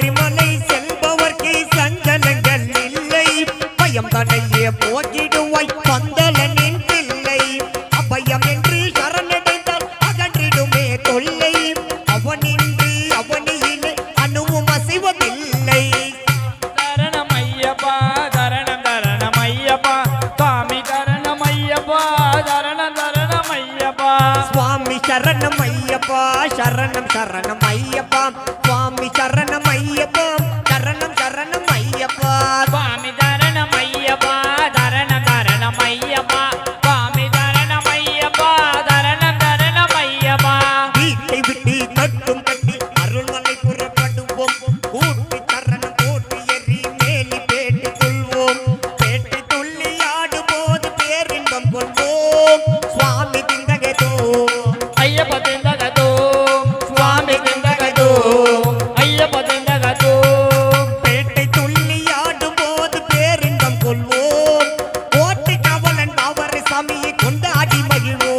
சபரிமலை செல்பவர்க்கு சஞ்சலங்கள் இல்லை பயம் தடையே போக்கிடுவாய் பந்தலனின் பிள்ளை அபயம் என்று சரணடைந்தால் அகன்றிடுமே தொல்லை அவனின்றி அவனியிலே அணுவும் அசைவதில்லை தரணம் ஐயப்பா தரணம் தரணம் ஐயப்பா சுவாமி தரணம் ஐயப்பா தரணம் தரணம் ஐயப்பா சுவாமி சரணம் ஐயப்பா சரணம் சரணம் ஐயப்பா சுவாமி சரணம் ஐயப்பா சரணம் சரணம் ஐயப்பா சுவாமி தரணம் ஐயப்பா தரணம் தரணம் ஐயப்பா சுவாமி தரணம் ஐயப்பா தரணம் தரணம் ஐயப்பா வீட்டை விட்டு கட்டும் கட்டி அருள்மலை புறப்படுவோம் கூட்டி தரணம் போட்டு எறி மேலி பேட்டி கொள்வோம் பேட்டி துள்ளி ஆடும் போது பேரின்பம் கொள்வோம் சுவாமி திந்தகதோ ஐயப்ப திந்தகதோ சுவாமி திந்தகதோ ஐயப்ப திந்தகதோ பேட்டை துள்ளி ஆடும் போது பேரின்பம் கொள்வோம் கோட்டை கவலன் பாவர சாமியை கொண்டாடி மகிழ்வோம்